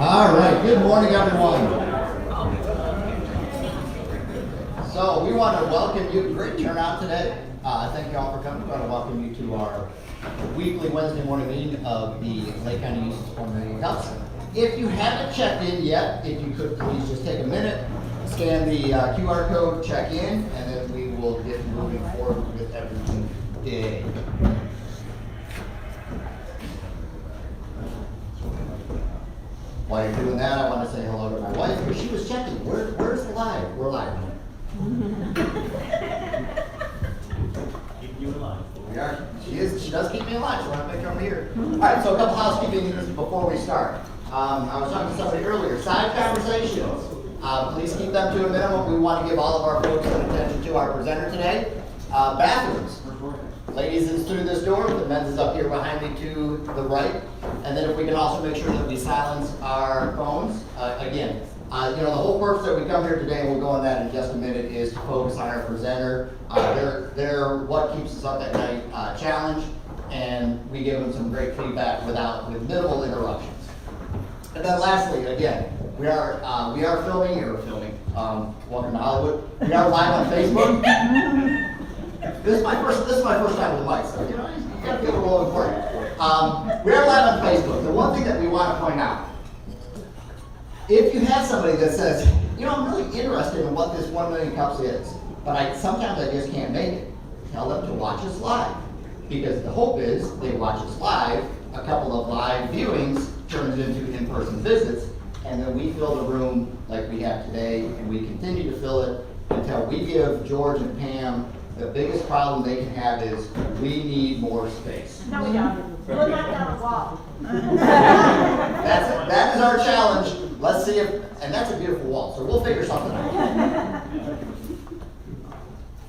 All right, good morning, everyone. So we want to welcome you. Great turnout today. Thank you all for coming. We want to welcome you to our weekly Wednesday morning meeting of the Lake County Youth Support Meeting Cups. If you haven't checked in yet, if you could please just take a minute, scan the QR code, check in, and then we will get moving forward with everything today. While you're doing that, I want to say hello to my wife, because she was checking. Where's the live? We're live. Keep you alive. We are. She does keep me alive, so I want to make sure I'm here. All right, so a couple housekeeping things before we start. I was talking to somebody earlier. Side conversations. Please keep them to a minimum. We want to give all of our folks some attention to our presenter today. Bathrooms. Ladies is through this door, the men's is up here behind me to the right. And then if we can also make sure that we silence our phones. Again, the whole purpose that we come here today, and we'll go on that in just a minute, is to focus on our presenter. They're what keeps us up at night challenge, and we give them some great feedback with minimal interruptions. And then lastly, again, we are filming. Welcome to Hollywood. We are live on Facebook. This is my first time with the mic, so you gotta feel a little important. We are live on Facebook. The one thing that we want to point out, if you have somebody that says, I'm really interested in what this 1 million cups is, but sometimes I just can't make it, tell them to watch us live. Because the hope is they watch us live, a couple of live viewings turns into in-person visits, and then we fill the room like we have today, and we continue to fill it until we give George and Pam. The biggest problem they can have is we need more space. No, we don't. We'll knock down the wall. That is our challenge. Let's see and that's a beautiful wall, so we'll figure something out.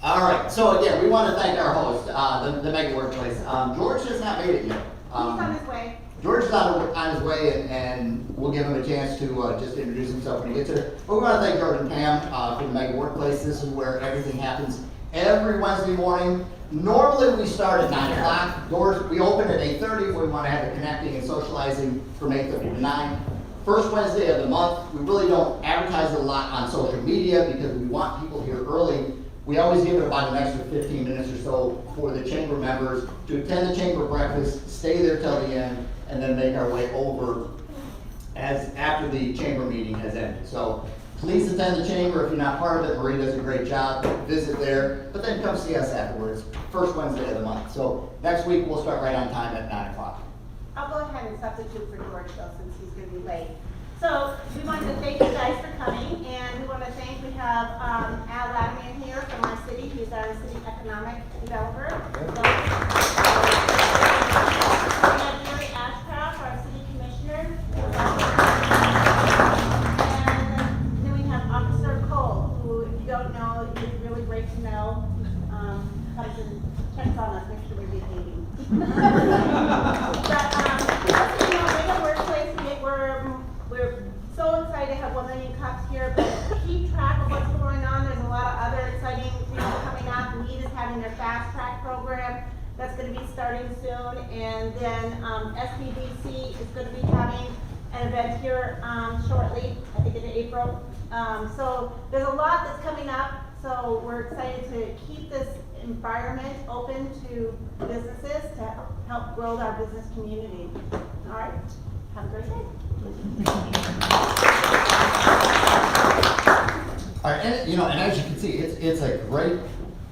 All right, so again, we want to thank our host, the Mega Workplace. George has not made it yet. He's on his way. George is on his way, and we'll give him a chance to just introduce himself when he gets here. But we want to thank George and Pam for the Mega Workplace. This is where everything happens. Every Wednesday morning. Normally we start at 9 o'clock. Doors, we open at 8:30. We want to have the connecting and socializing from 8:30 to 9. First Wednesday of the month. We really don't advertise it a lot on social media because we want people here early. We always give it about an extra 15 minutes or so for the chamber members to attend the chamber breakfast, stay there till the end, and then make our way over after the chamber meeting has ended. So please attend the chamber if you're not part of it. Marie does a great job. Visit there, but then come see us afterwards. First Wednesday of the month. So next week we'll start right on time at 9 o'clock. I'll go ahead and substitute for George though, since he's going to be late. So we want to thank you guys for coming, and we want to thank, we have Al Latimer here from our city. He's our city economic developer. We have Gary Ashcraft, our city commissioner. And then we have Officer Cole, who, if you don't know, is really great to know. Comes and checks on us, make sure we're behaving. Mega Workplace, we're so excited to have 1 million cups here, but keep track of what's going on. There's a lot of other exciting things coming up. Mead is having their fast track program that's going to be starting soon, and then SPDC is going to be having an event here shortly, I think in April. So there's a lot that's coming up, so we're excited to keep this environment open to businesses to help grow our business community. All right, have a great day. All right, and as you can see, it's a great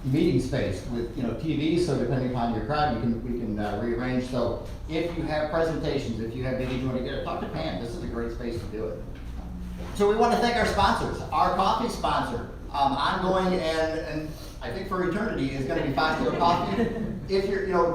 meeting space with TV. So depending upon your crowd, we can rearrange. So if you have presentations, if you have meetings you want to get, talk to Pam. This is a great space to do it. So we want to thank our sponsors. Our coffee sponsor, ongoing and I think for eternity, is gonna be Foxtail Coffee. If you're, you know,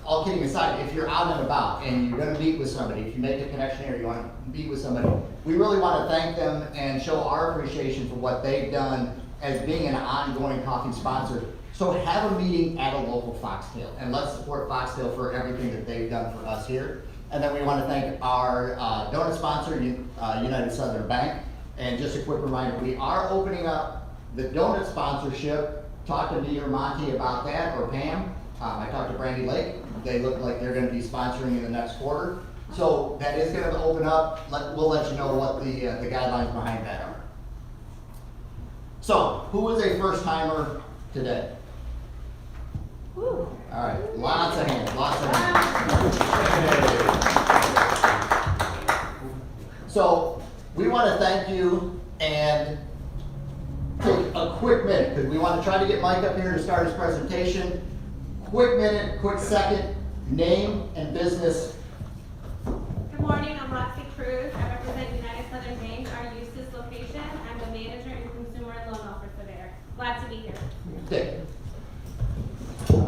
all kidding aside, if you're out and about and you're gonna meet with somebody, if you make a connection or you wanna meet with somebody, we really wanna thank them and show our appreciation for what they've done as being an ongoing coffee sponsor. So have a meeting at a local Foxtail, and let's support Foxtail for everything that they've done for us here. And then we want to thank our donor sponsor, United Southern Bank. And just a quick reminder, we are opening up the donut sponsorship. Talk to me or Monty about that, or Pam. I talked to Brandy Lake. They look like they're going to be sponsoring in the next quarter. So that is going to open up. We'll let you know what the guidelines behind that are. So, who is a first timer today? Woo. All right, lots of hands, lots of hands. So, we want to thank you and take a quick minute, because we want to try to get Mike up here to start his presentation. Quick minute, quick second, name and business. Good morning, I'm Roxy Cruz. I represent United Southern Bank, our Eustis location. I'm the manager and consumer and loan officer there. Glad to be here. Dick.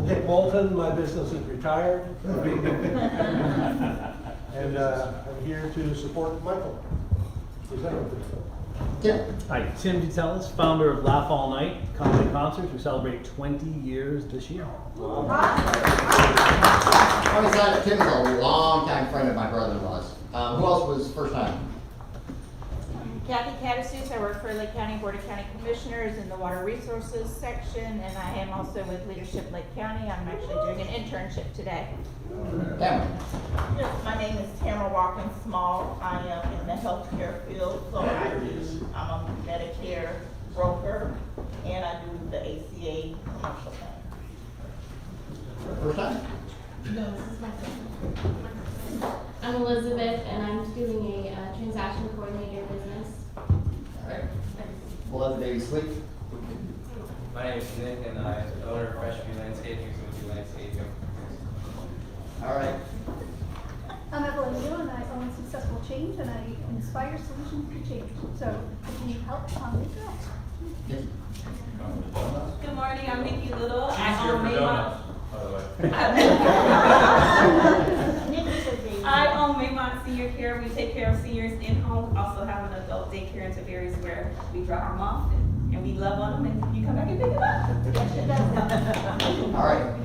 Dick Moulton, my business is retired. And I'm here to support Michael. Tim. Hi, Tim Dutellis, founder of Laugh All Night Comedy Concerts. We celebrate 20 years this year. I want to say that Tim is a long-time friend of my brother-in-law's. Who else was first time? Kathy Catasius, I work for Lake County Board of County Commissioners in the Water Resources section, and I am also with Leadership Lake County. I'm actually doing an internship today. Tamara. Yes, my name is Tamara Watkins Small. I am in the healthcare field, so I'm a Medicare broker, and I do the ACA commercial plan. First time? No, this is my second. I'm Elizabeth, and I'm doing a transaction coordinator business. All right. We'll let the baby sleep. My name is Nick, and I'm the owner of Freshview Landscaping, so we do landscaping. All right. I'm Evelyn New, and I own Successful Change, and I inspire solutions to change. So if you need help, I'm with that. Yes. Good morning, I'm Nikki Little. I own Maymont. I own Maymont Senior Care. We take care of seniors in home. We also have an adult daycare in Tiberias where we drop them off and we love on them, and you come back and pick them up. All right.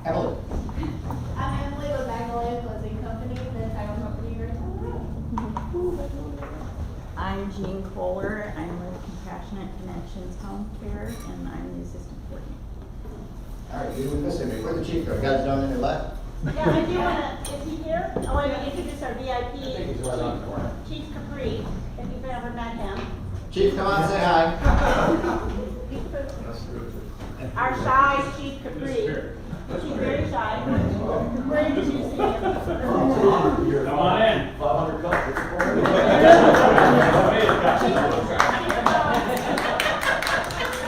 Emily. I'm Emily with Magnolia Clothing Company, the title company you're in. I'm Jean Kohler. I'm with Compassionate Connections Home Care, and I'm the assistant coordinator. All right, you were missing me. Where'd the chief go? You guys done in the left? Yeah, I do wanna, is he here? I wanna introduce our VIP, Chief Capri, if you've ever met him. Chief, come on, say hi. Our shy Chief Capri. She's very shy. We're introducing him. Come on in. 500 cups.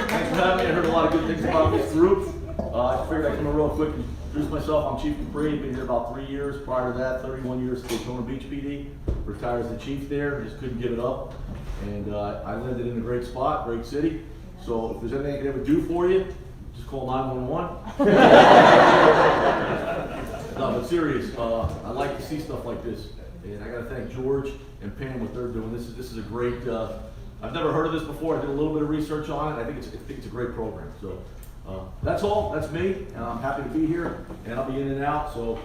Thanks for having me. I heard a lot of good things about this group. I figured I'd come in real quick and introduce myself. I'm Chief Capri. Been here about 3 years. Prior to that, 31 years at Daytona Beach PD. Retired as the chief there. Just couldn't give it up. And I landed in a great spot, great city. So if there's anything I can ever do for you, just call 911. No, but serious. I like to see stuff like this. And I got to thank George and Pam what they're doing. This is a great. I've never heard of this before. I did a little bit of research on it. I think it's a great program. So that's all. That's me. And I'm happy to be here. And I'll be in and out. So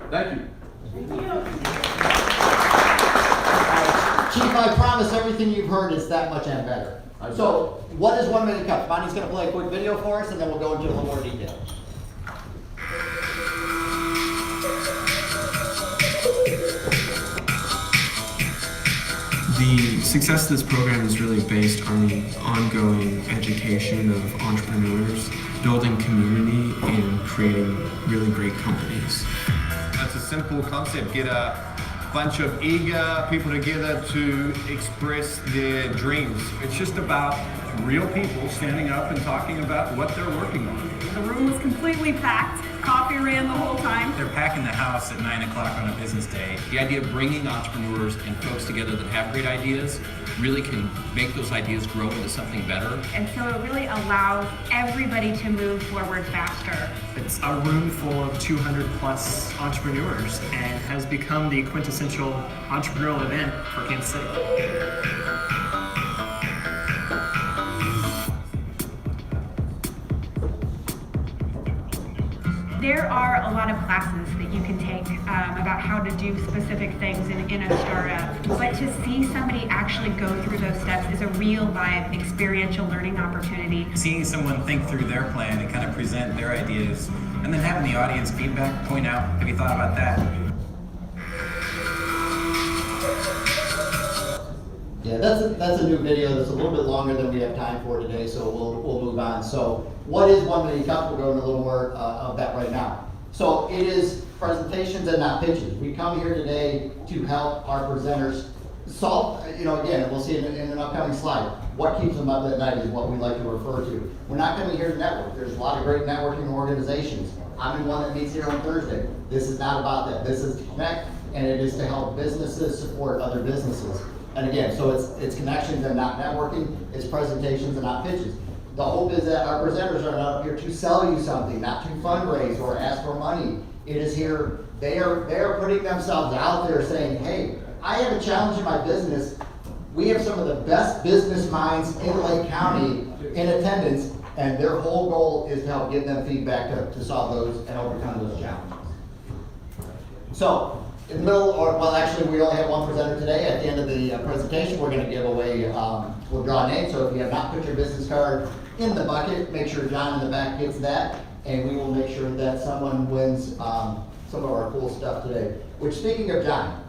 thank you. Thank you. Chief, I promise everything you've heard is that much and better. So, what is 1 minute cup? Bonnie's gonna play a quick video for us, and then we'll go into a little more detail. The success of this program is really based on the ongoing education of entrepreneurs, building community, and creating really great companies. It's a simple concept. Get a bunch of eager people together to express their dreams. It's just about real people standing up and talking about what they're working on. The room was completely packed. Coffee ran the whole time. They're packing the house at 9 o'clock on a business day. The idea of bringing entrepreneurs and folks together that have great ideas really can make those ideas grow into something better. And so it really allows everybody to move forward faster. It's a room full of 200 plus entrepreneurs and has become the quintessential entrepreneurial event for Kansas City. There are a lot of classes that you can take about how to do specific things in a startup, but to see somebody actually go through those steps is a real live experiential learning opportunity. Seeing someone think through their plan and kind of present their ideas, and then having the audience feedback, point out, have you thought about that? Yeah, that's a new video that's a little bit longer than we have time for today, so we'll move on. So what is 1 Million Cups? We'll go into a little more of that right now. So it is presentations and not pitches. We come here today to help our presenters solve, again, we'll see in an upcoming slide, what keeps them up at night is what we like to refer to. We're not coming here to network. There's a lot of great networking organizations. I'm in one that meets here on Thursday. This is not about that. This is to connect, and it is to help businesses support other businesses. And again, so it's connections and not networking, it's presentations and not pitches. The hope is that our presenters are not up here to sell you something, not to fundraise or ask for money. It is here, they are putting themselves out there saying, hey, I have a challenge in my business. We have some of the best business minds in Lake County in attendance, and their whole goal is to help give them feedback to solve those and overcome those challenges. So, in the middle, actually we only have one presenter today. At the end of the presentation, we're going to give away, we'll draw a name. So if you have not put your business card in the bucket, make sure John in the back gets that, and we will make sure that someone wins some of our cool stuff today. Which, speaking of John,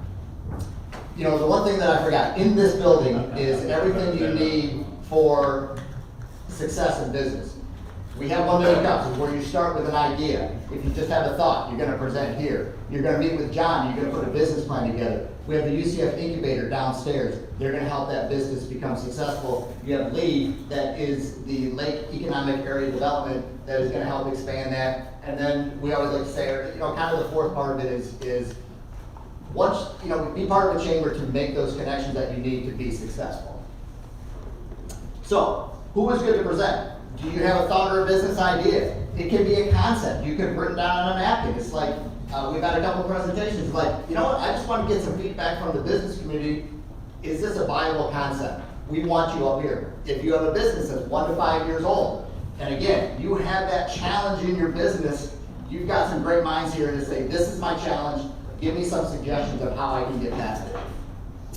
the one thing that I forgot, in this building is everything you need for success in business. We have 1 Million Cups, is where you start with an idea. If you just have a thought, you're going to present here. You're going to meet with John, you're going to put a business plan together. We have the UCF incubator downstairs. They're going to help that business become successful. You have Lee, that is the Lake Economic Area Development, that is going to help expand that. And then we always like to say, kind of the fourth part of it is once, be part of the chamber to make those connections that you need to be successful. So, who is good to present? Do you have a thought or a business idea? It can be a concept. You can write it down on a napkin. It's like, we've had a couple of presentations like, I just want to get some feedback from the business community. Is this a viable concept? We want you up here. If you have a business that's 1 to 5 years old, and again, you have that challenge in your business, you've got some great minds here to say, this is my challenge. Give me some suggestions of how I can get past it.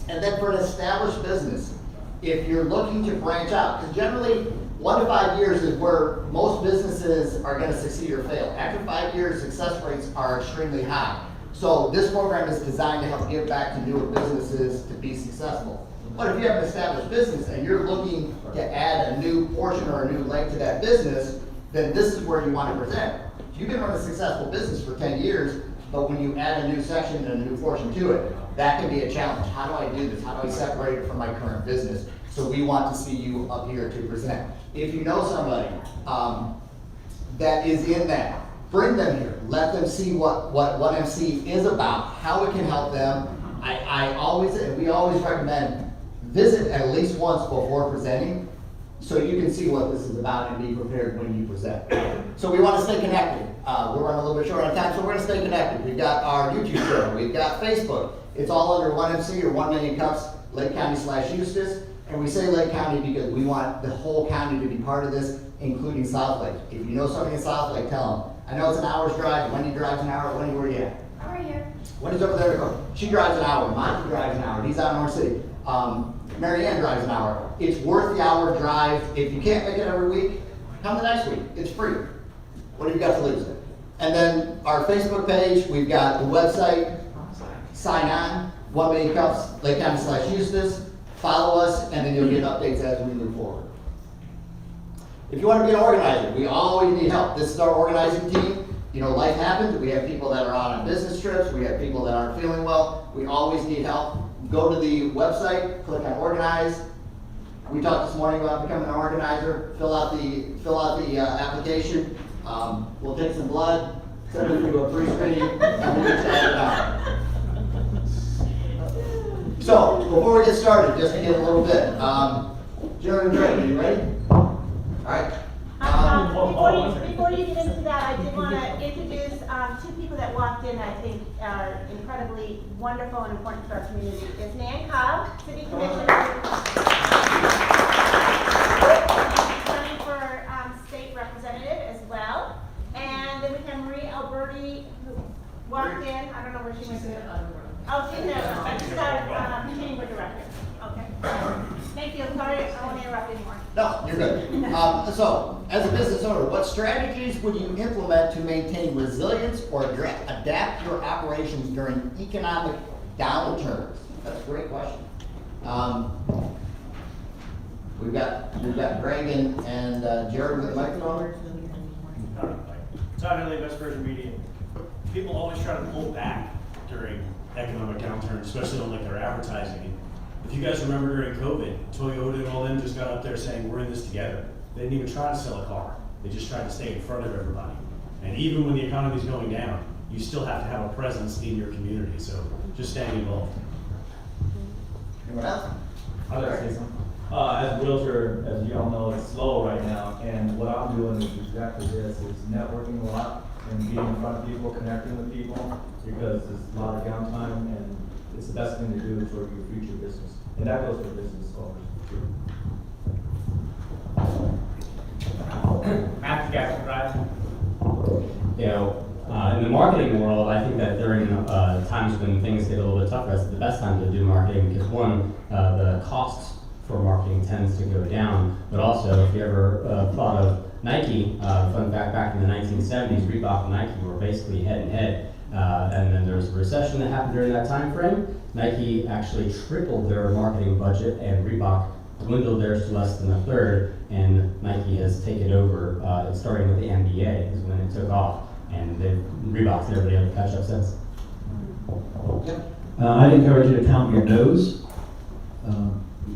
And then for an established business, if you're looking to branch out, because generally 1 to 5 years is where most businesses are going to succeed or fail. After 5 years, success rates are extremely high. So this program is designed to help give back to newer businesses to be successful. But if you have an established business and you're looking to add a new portion or a new leg to that business, then this is where you want to present. You can run a successful business for 10 years, but when you add a new section and a new portion to it, that can be a challenge. How do I do this? How do I separate it from my current business? So we want to see you up here to present. If you know somebody that is in that, bring them here. Let them see what 1MC is about, how it can help them. We always recommend visit at least once before presenting so you can see what this is about and be prepared when you present. So we want to stay connected. We're running a little bit short on time, so we're going to stay connected. We've got our YouTube channel. We've got Facebook. It's all under 1MC or 1 Million Cups, Lake County /Eustis. And we say Lake County because we want the whole county to be part of this, including South Lake. If you know somebody in South Lake, tell them. I know it's an hour's drive. Wendy drives an hour. Wendy, where are you at? How are you? Wendy's over there to go. She drives an hour. Monty drives an hour. He's out in Orange City. Mary Ann drives an hour. It's worth the hour drive. If you can't make it every week, come the next week. It's free. What have you got to lose? And then our Facebook page, we've got the website. Sign on. 1 Million Cups, Lake County /Eustis. Follow us, and then you'll get updates as we move forward. If you want to be an organizer, we always need help. This is our organizing team. Life happens. We have people that are on business trips. We have people that aren't feeling well. We always need help. Go to the website, click on organize, We talked this morning about becoming an organizer, fill out the application. We'll take some blood, send it to a pre-screening, and we'll get you added on. So, before we get started, just to get a little bit, Jerry and Greg, are you ready? All right. Before you get into that, I did want to introduce two people that walked in I think are incredibly wonderful and important to our community. It's Nan Cobb, City Commissioner, running for state representative as well. And then we have Marie Alberti, who walked in. I don't know where she went to. Oh, she's there. She's our chamber director. Okay. Thank you. Sorry, I won't interrupt anymore. No, you're good. So, as a business owner, what strategies would you implement to maintain resilience or adapt your operations during economic downturns? That's a great question. We've got Greg and Jared with the microphone. Todd Henley, Best Version Media. People always try to pull back during economic downturn, especially on like their advertising. If you guys remember during COVID, Toyota and all them just got up there saying, we're in this together. They didn't even try to sell a car. They just tried to stay in front of everybody. And even when the economy's going down, you still have to have a presence in your community. So just staying involved. Anyone else? I'd like to say something. As a realtor, as you all know, it's slow right now. And what I'm doing is exactly this, is networking a lot and being in front of people, connecting with people, because there's a lot of downtime and it's the best thing to do for your future business. And that goes for business owners too. Matthew Gaffney. You know, in the marketing world, I think that during times when things get a little bit tougher, that's the best time to do marketing because one, the costs for marketing tends to go down, but also if you ever thought of Nike, fun fact, back in the 1970s, Reebok and Nike were basically head and head. And then there was a recession that happened during that time frame. Nike actually tripled their marketing budget and Reebok dwindled theirs to less than a third, and Nike has taken over, starting with the NBA is when it took off, and Reebok's never been able to catch up since. I'd encourage you to count your no's.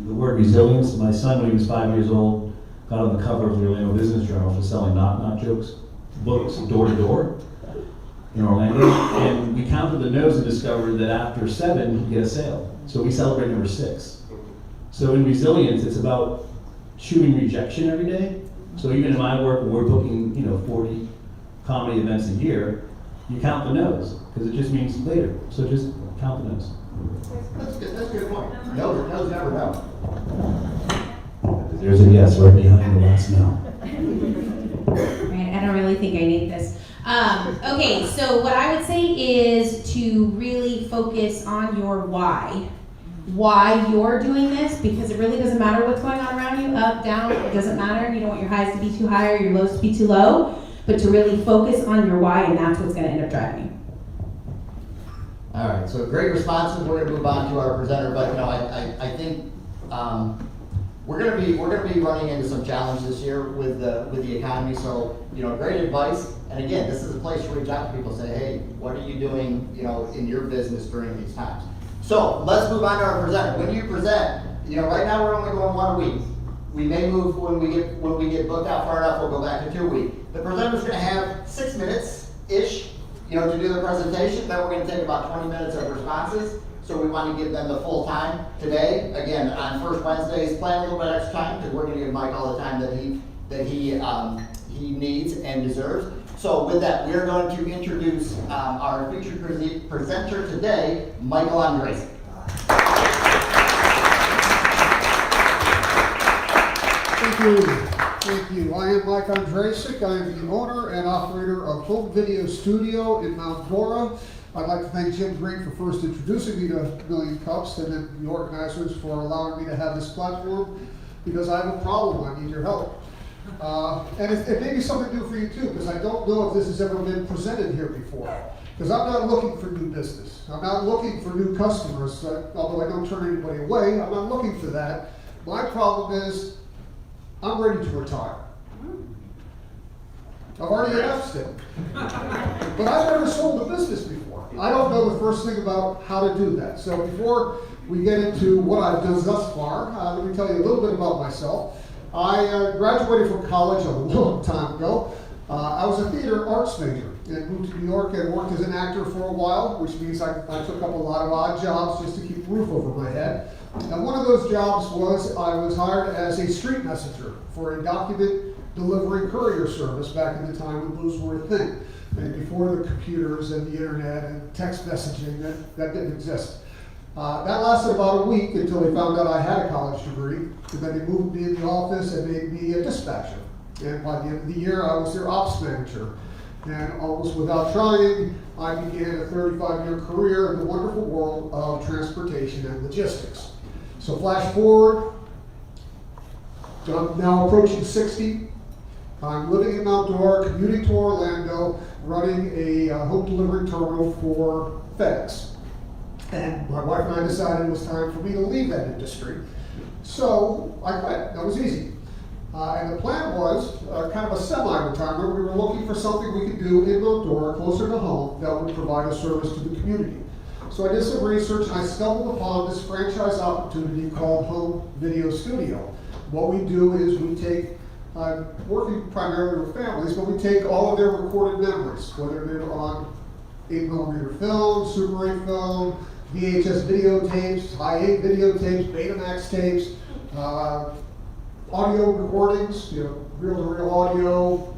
The word resilience, my son when he was 5 years old got on the cover of the Orlando Business Journal for selling knock jokes, books door to door in Orlando, and we counted the no's and discovered that after 7 he'd get a sale. So we celebrate number 6. So in resilience, it's about chewing rejection every day. So even in my work, when we're booking 40 comedy events a year, you count the no's because it just means later. So just count the no's. That's a good point. No's never no. There's a yes right behind the last no. Right, I don't really think I need this. Okay, so what I would say is to really focus on your why you're doing this, because it really doesn't matter what's going on around you, up, down, it doesn't matter. You don't want your highs to be too high or your lows to be too low, but to really focus on your why, and that's what's going to end up driving you. All right, so great responses. We're going to move on to our presenter, but I think we're going to be running into some challenges this year with the economy. So great advice. And again, this is a place to reach out to people. Say, hey, what are you doing? In your business during these times. So let's move on to our presenter. When you present, right now we're only going 1 week. We may move when we get booked out far enough. We'll go back to 2 weeks. The presenter's going to have 6 minutes ish. To do the presentation. Then we're going to take about 20 minutes of responses. So we want to give them the full time today. Again, on first Wednesdays, plan a little bit extra time because we're going to give Mike all the time that he needs and deserves. So with that, we are going to introduce our featured presenter today, Michael Ondrasik. Thank you. I am Mike Ondrasik. I am the owner and operator of Home Video Studio in Mount Dora. I'd like to thank Jim Green for first introducing me to Million Cups and then the organizers for allowing me to have this platform because I have a problem. I need your help. And it may be something new for you too, because I don't know if this has ever been presented here before. Because I'm not looking for new business. I'm not looking for new customers, although I don't turn anybody away. I'm not looking for that. My problem is I'm ready to retire. I've already announced it. But I've never sold a business before. I don't know the first thing about how to do that. So before we get into what I've done thus far, let me tell you a little bit about myself. I graduated from college a long time ago. I was a theater arts major and moved to New York and worked as an actor for a while, which means I took up a lot of odd jobs just to keep a roof over my head. And one of those jobs was I was hired as a street messenger for a document delivery courier service back in the time when those were a thing. And before the computers and the internet and text messaging, that didn't exist. That lasted about a week until they found out I had a college degree, and then they moved me in the office and made me a dispatcher. And by the end of the year, I was their ops manager. And almost without trying, I began a 35-year career in the wonderful world of transportation and logistics. So flash forward, I'm now approaching 60. I'm living in Mount Dora, commuting to Orlando, running a home delivery terminal for FedEx. And my wife and I decided it was time for me to leave that industry. So I quit. That was easy. And the plan was kind of a semi-retirement. We were looking for something we could do in Mount Dora, closer to home, that would provide a service to the community. So I did some research and I stumbled upon this franchise opportunity called Home Video Studio. What we do is we take, working primarily with families, but we take all of their recorded memories, whether they're on 8mm film, Super 8 film, VHS videotapes, high 8 videotapes, Betamax tapes, audio recordings, reel-to-reel audio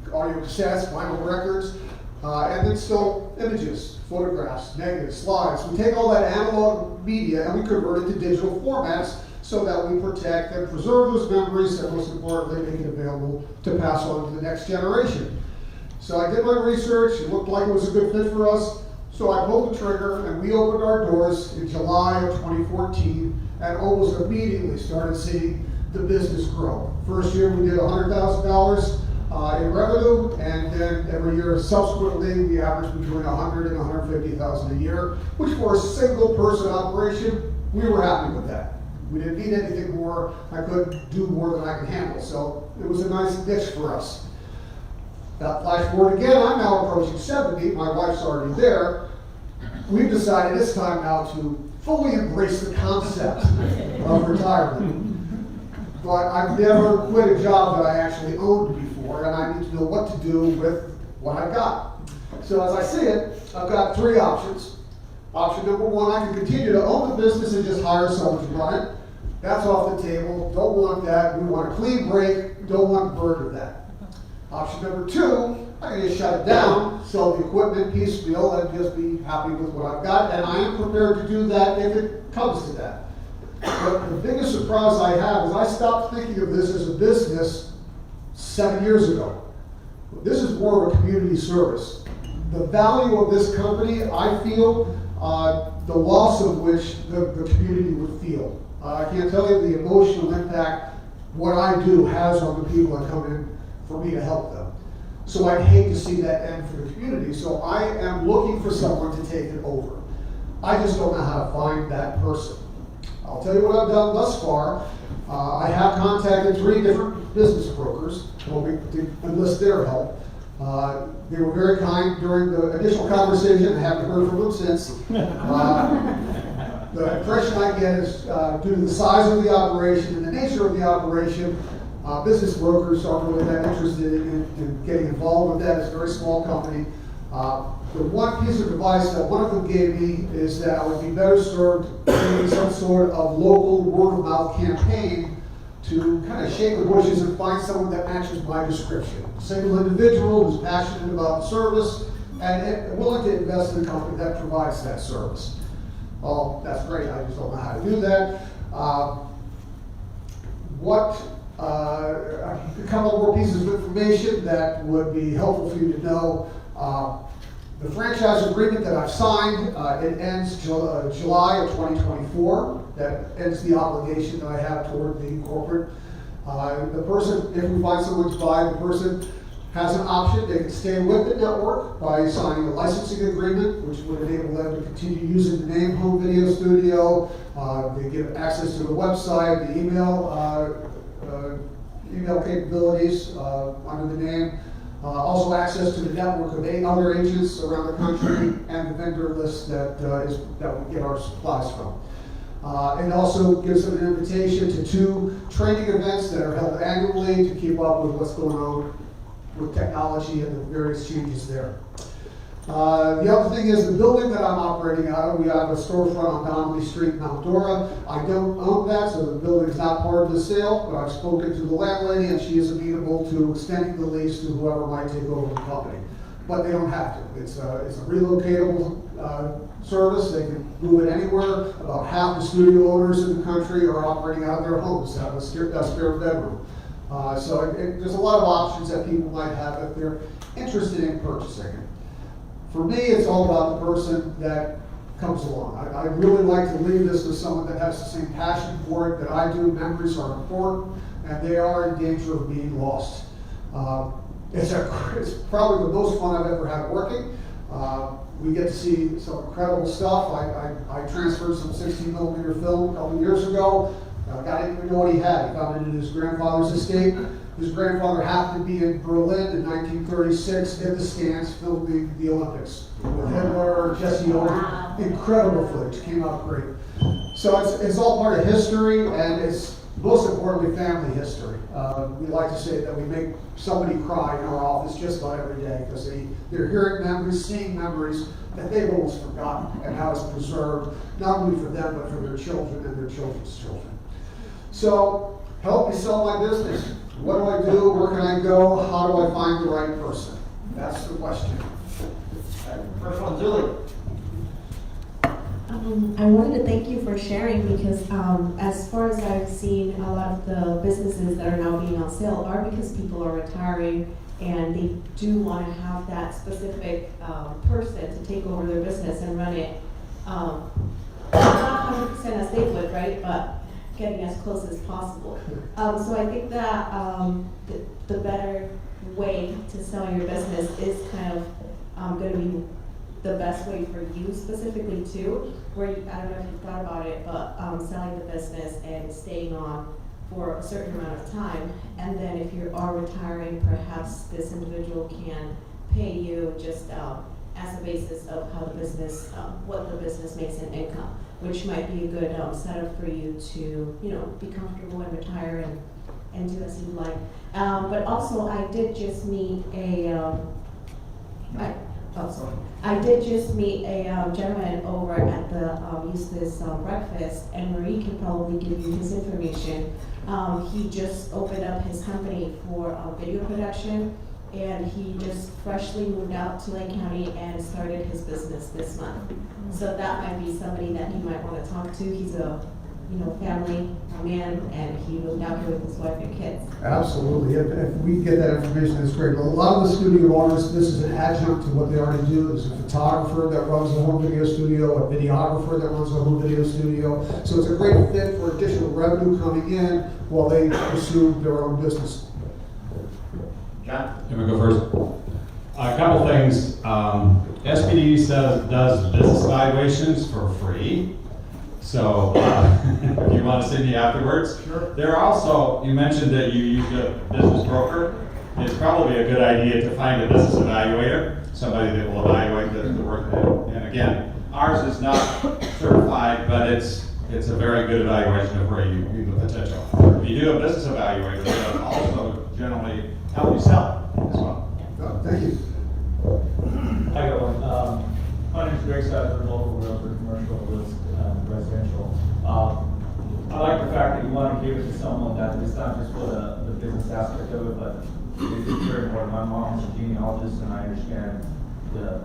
cassettes, vinyl records, and then still images, photographs, negatives, slides. We take all that analog media and we convert it to digital formats so that we protect and preserve those memories and most importantly make it available to pass on to the next generation. So I did my research, it looked like it was a good fit for us, so I pulled the trigger and we opened our doors in July of 2014 and almost immediately started seeing the business grow. First year we did $100,000 in revenue, and then every year subsequently we averaged between $100,000 and $150,000 a year, which for a single person operation, we were happy with that. We didn't need anything more. I couldn't do more than I could handle, so it was a nice niche for us. Now, flash forward again, I'm now approaching 70, my wife's already there. We've decided it's time now to fully embrace the concept of retirement. But I've never quit a job that I actually owned before, and I need to know what to do with what I've got. So as I see it, I've got three options. Option number one, I can continue to own the business and just hire someone to run it. That's off the table. Don't want that. We want a clean break. Don't want the burden of that. Option number two, I can just shut it down, sell the equipment piecemeal, and just be happy with what I've got. And I am prepared to do that if it comes to that. But the biggest surprise I have is I stopped thinking of this as a business 7 years ago. This is more of a community service. The value of this company, I feel, the loss of which the community would feel. I can't tell you the emotional impact what I do has on the people that come in for me to help them. So I'd hate to see that end for the community, so I am looking for someone to take it over. I just don't know how to find that person. I'll tell you what I've done thus far. I have contacted 3 different business brokers, hoping to enlist their help. They were very kind during the initial conversation. I haven't heard from them since. The impression I get is due to the size of the operation and the nature of the operation, business brokers aren't really that interested in getting involved with that. It's a very small company. The one piece of advice that one of them gave me is that I would be better served doing some sort of local word-of-mouth campaign to kind of shake the bushes and find someone that matches my description. A single individual who's passionate about the service and willing to invest in a company that provides that service. Oh, that's great. I just don't know how to do that. A couple more pieces of information that would be helpful for you to know. The franchise agreement that I've signed, it ends July of 2024. That ends the obligation that I have toward the corporate. The person, if we find someone to buy, the person has an option. They can stay with the network by signing a licensing agreement, which would enable them to continue using the name Home Video Studio. They get access to the website, the email capabilities under the name. Also access to the network of 8 other agents around the country and the vendor list that we get our supplies from. It also gives them an invitation to 2 training events that are held annually to keep up with what's going on with technology and the various changes there. The other thing is the building that I'm operating out of, we have a storefront on Donnelly Street, Mount Dora. I don't own that, so the building is not part of the sale, but I've spoken to the landlady and she is amenable to extending the lease to whoever might take over the company. But they don't have to. It's a relocatable service. They can move it anywhere. About half the studio owners in the country are operating out of their homes, have a spare bedroom. So there's a lot of options that people might have if they're interested in purchasing it. For me, it's all about the person that comes along. I really like to leave this with someone that has the same passion for it that I do. Memories are important, and they are in danger of being lost. It's probably the most fun I've ever had working. We get to see some incredible stuff. I transferred some 16mm film a couple years ago. I didn't even know what he had. He found it in his grandfather's estate. His grandfather happened to be in Berlin in 1936 in the stands filming the Olympics with Hitler, Jesse Owens. Incredible footage, came out great. So it's all part of history, and it's most importantly family history. We like to say that we make somebody cry in our office just about every day because they're hearing memories, seeing memories that they've almost forgotten, and how it's preserved not only for them but for their children and their children's children. So help me sell my business. What do I do? Where can I go? How do I find the right person? That's the question. First one, Julie. I wanted to thank you for sharing because as far as I've seen, a lot of the businesses that are now being on sale are because people are retiring and they do want to have that specific person to take over their business and run it. Not 100% as they would, right? But getting as close as possible. So I think that the better way to sell your business is kind of going to be the best way for you specifically too, where I don't know if you thought about it, but selling the business and staying on for a certain amount of time, and then if you are retiring, perhaps this individual can pay you just as a basis of how the business, what the business makes in income, which might be a good setup for you to, be comfortable and retire and do as you like. But also, I did just meet I did just meet a gentleman over at the Eustis breakfast, and Marie can probably give you his information. He just opened up his company for video production, and he just freshly moved out to Lake County and started his business this month. So that might be somebody that you might want to talk to. He's a family man, and he moved out here with his wife and kids. Absolutely. If we get that information, that's great. But a lot of the studio owners, this is an adjunct to what they already do. There's a photographer that runs a home video studio, a videographer that runs a home video studio. So it's a great fit for additional revenue coming in while they pursue their own business. John? Let me go first. A couple things. SPD does business evaluations for free. So if you want to see me afterwards. Sure. There are also, you mentioned that you use a business broker. It's probably a good idea to find a business evaluator, somebody that will evaluate the work that, and again, ours is not certified, but it's a very good evaluation of where the potential. If you do a business evaluator, they'll also generally help you sell as well. Thank you. I got one. My name is Greg Sadler, local realtor, commercial, residential. I like the fact that you want to give it to someone that it's not just for the business aspect of it, but it's very important. My mom's a genealogist, and I understand the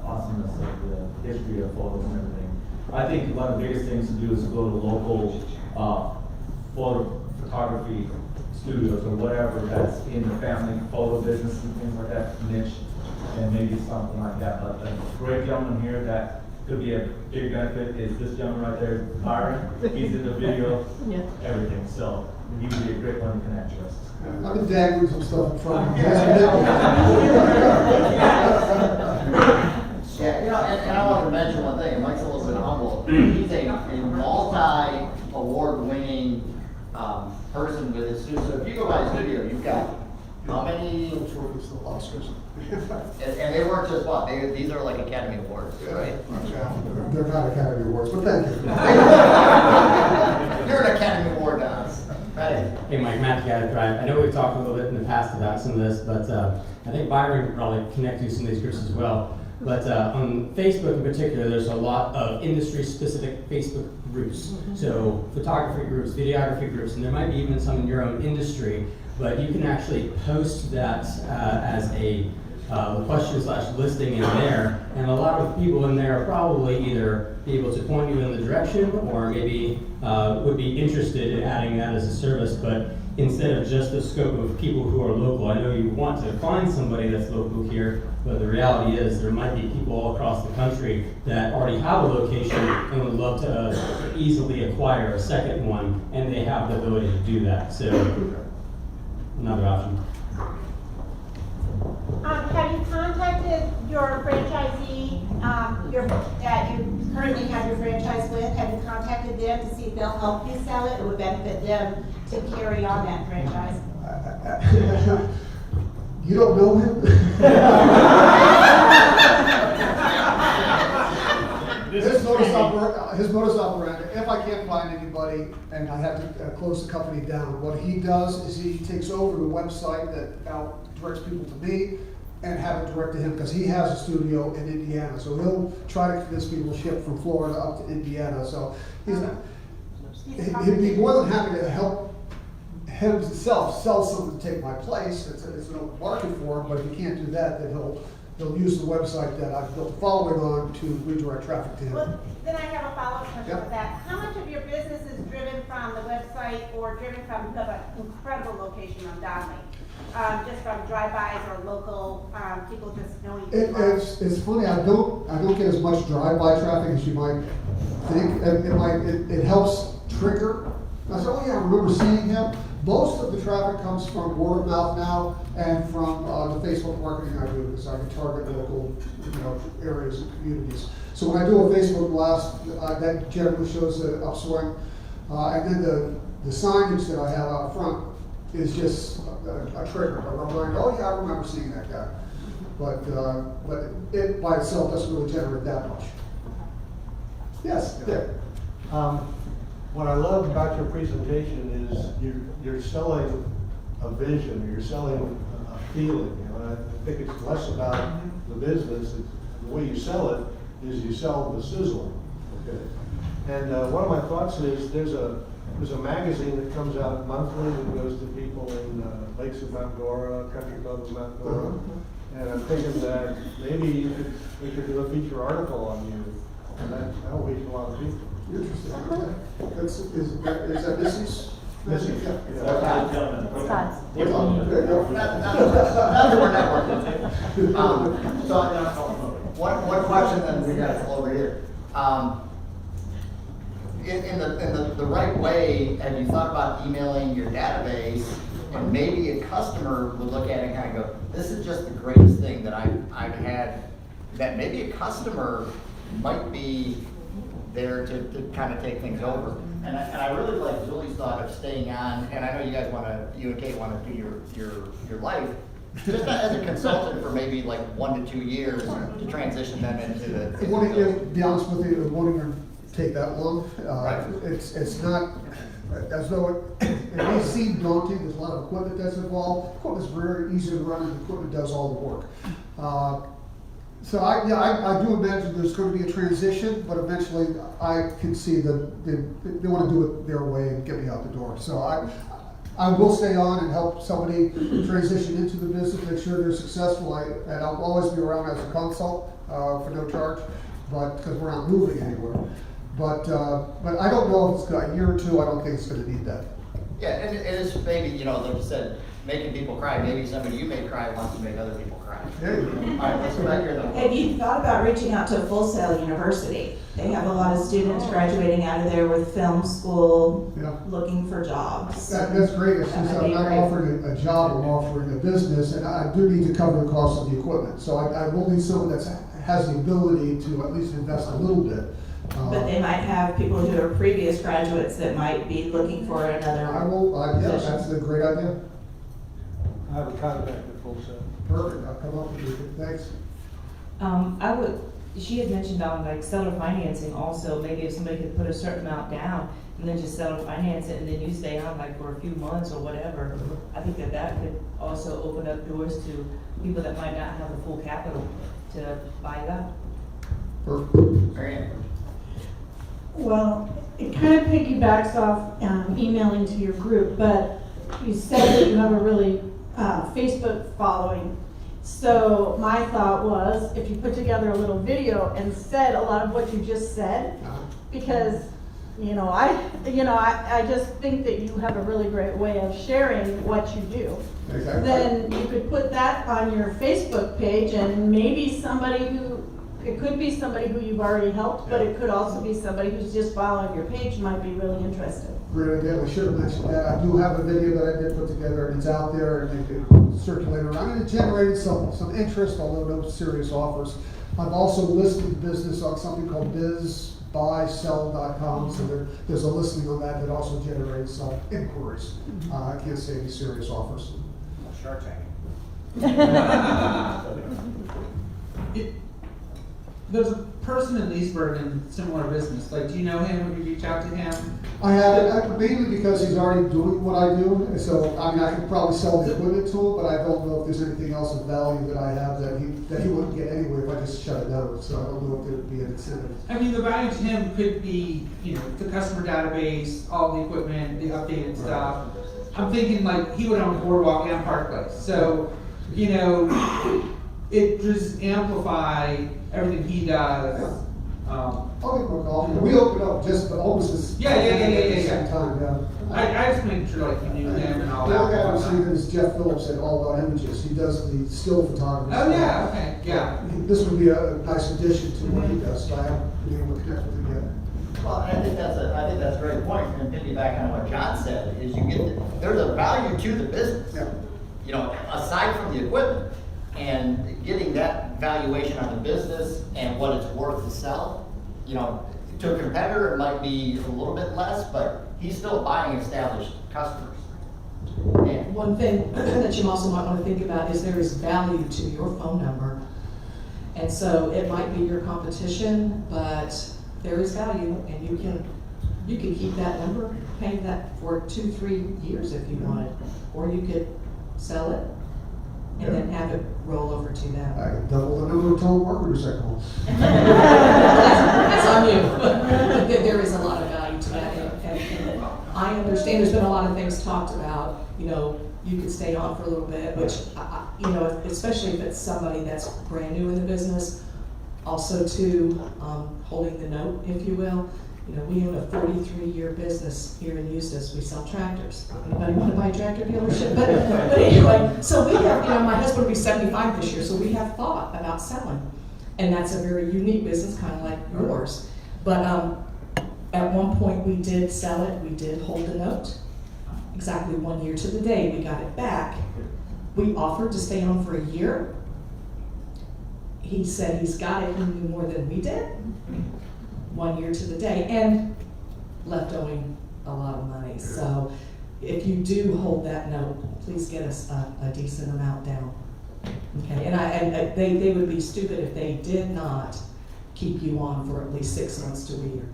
awesomeness of the history of photos and everything. I think one of the biggest things to do is go to local photography studios or whatever that's in the family photo business and things like that, niche, and maybe something like that. But a great gentleman here that could be a big benefit is this gentleman right there, Byron. He's in the video, everything. So he would be a great one to connect to us. I've been dangling some stuff in front of you. Yeah, and I want to mention one thing, and Mike's a little bit humble. He's a multi-award winning person with his studio. So if you go by his studio, you've got how many? And they weren't just one, these are like Academy Awards, right? They're not Academy Awards, but thank you. You're an Academy Award now. Right. Hey, Mike, Matt Gadd Drive. I know we've talked a little bit in the past about some of this, but I think Byron could probably connect to some of these groups as well. But on Facebook in particular, there's a lot of industry-specific Facebook groups. So photography groups, videography groups, and there might be even some in your own industry. But you can actually post that as a question/listing in there, and a lot of people in there are probably either be able to point you in the direction or maybe would be interested in adding that as a service. But instead of just the scope of people who are local, I know you want to find somebody that's local here, but the reality is there might be people all across the country that already have a location and would love to easily acquire a second one, and they have the ability to do that. So another option. Have you contacted your franchisee, that you currently have your franchise with? Have you contacted them to see if they'll help you sell it? It would benefit them to carry on that franchise. You don't know him? His modus operandi, if I can't find anybody and I have to close the company down, what he does is he takes over the website that now directs people to me and have it direct to him, because he has a studio in Indiana. So he'll try to convince people to ship from Florida up to Indiana. So he'd be more than happy to help himself sell something to take my place. It's no market for him, but if he can't do that, then he'll use the website that I've built a following on to redirect traffic to him. Well, then I have a follow-up question Yep. with that. How much of your business is driven from the website or driven from, you have an incredible location on Donnelly? Just from drive-bys or local, people just knowing people? It's funny, I don't get as much drive-by traffic as you might think. It helps trigger. I said, oh yeah, I remember seeing him. Most of the traffic comes from word of mouth now and from the Facebook marketing I do, because I can target local areas and communities. So when I do a Facebook blast, that generally shows the upswing. And then the signage that I have out front is just a trigger, a reminder, oh yeah, I remember seeing that guy. But it by itself doesn't really generate that much. Yes, Dick. What I love about your presentation is you're selling a vision, or you're selling a feeling. I think it's less about the business. The way you sell it is you sell the sizzle. Okay. And one of my thoughts is there's a magazine that comes out monthly that goes to people in Lakes of Mount Dora, Country Club of Mount Dora. And I'm thinking that maybe we could do a feature article on you, and that'll reach a lot of people. Interesting. Is that Missy's? Missy, yeah. Not one question then we got over here. In the right way, have you thought about emailing your database, and maybe a customer would look at it and kind of go, this is just the greatest thing that I've had, that maybe a customer might be there to kind of take things over. And I really like Julie's thought of staying on, and I know you guys you and Kate want to do your life, just as a consultant for maybe like 1 to 2 years to transition them into the. To be honest with you, it won't even take that long. Right. It's not, as though it may seem daunting. There's a lot of equipment that's involved. Equipment's very easy to run, and the equipment does all the work. So I do imagine there's going to be a transition, but eventually I can see that they want to do it their way and get me out the door. So I will stay on and help somebody transition into the business, make sure they're successful. And I'll always be around as a consult for no charge, but because we're not moving anywhere. But I don't know if it's a year or two. I don't think it's going to need that. Yeah, and it is maybe, like you said, making people cry. Maybe somebody you may cry wants to make other people cry. There you go. All right, let's go back here then. Have you thought about reaching out to Full Sail University? They have a lot of students graduating out of there with film school, looking for jobs. That's great. It's just I'm not offering a job, I'm offering a business, and I do need to cover the cost of the equipment. So I will need someone that has the ability to at least invest a little bit. But they might have people who are previous graduates that might be looking for another yeah, that's a great idea. I have a contact at full set. Perfect, I'll come up with it, thanks. She had mentioned on like seller financing also, maybe if somebody could put a certain amount down and then just seller finance it and then you stay on like for a few months or whatever. I think that could also open up doors to people that might not have the full capital to buy it up. Marianne? Well, it kind of piggybacks off emailing to your group, but you said that you have a really Facebook following. So my thought was, if you put together a little video and said a lot of what you just said, because I just think that you have a really great way of sharing what you do. Exactly. Then you could put that on your Facebook page, and maybe it could be somebody who you've already helped, but it could also be somebody who's just following your page might be really interested. Great idea, we should have mentioned that. I do have a video that I did put together, and it's out there, and they could circulate around, and it generated some interest, although no serious offers. I've also listed business on something called bizbuysell.com, so there's a listing on that also generates some inquiries. I can't say any serious offers. Shark Tank. There's a person in Leesburg in similar business. Like, do you know him? Have you reached out to him? I have, mainly because he's already doing what I do, so, I mean, I could probably sell the equipment to him, but I don't know if there's anything else of value that I have that he wouldn't get anyway if I just shut it down, so I don't know if there would be an incentive. I mean, the value to him could be, the customer database, all the equipment, the updated stuff. I'm thinking like he would own Boardwalk and Park Place, so, it just amplify everything he does. I'll give him a call. We open up just almost as Yeah. at the same time, yeah. I just make sure like you knew him and all The that. other guy I was thinking is Jeff Phillips at All About Images. He does the still photography. Oh, yeah, okay, yeah. This would be a nice addition to what he does, so I have been able to connect with him yet. Well, I think that's a great point, and piggyback on what John said, is there's a value to the business. Aside from the equipment, and getting that valuation on the business and what it's worth to sell, to a competitor, it might be a little bit less, but he's still buying established customers. And one thing that you also might want to think about is there is value to your phone number. And so it might be your competition, but there is value, and you can keep that number, pay that for 2-3 years if you wanted, or you could sell it and then have it roll over to them. I can double the number of telemarketers I call. That's on you. There is a lot of value to that, and I understand there's been a lot of things talked about, you could stay on for a little bit, which, especially if it's somebody that's brand new in the business, also too, holding the note, if you will. We own a 43-year business here in Eustis. We sell tractors. Anybody want to buy a tractor dealership? But anyway, so we have, my husband will be 75 this year, so we have thought about selling. And that's a very unique business, kind of like yours. But at one point we did sell it. We did hold the note. Exactly 1 year to the day we got it back. We offered to stay on for a year. He said he's got it. He knew more than we did. 1 year to the day, and left owing a lot of money. So if you do hold that note, please get us a decent amount down. Okay, and they would be stupid if they did not keep you on for at least 6 months to a year.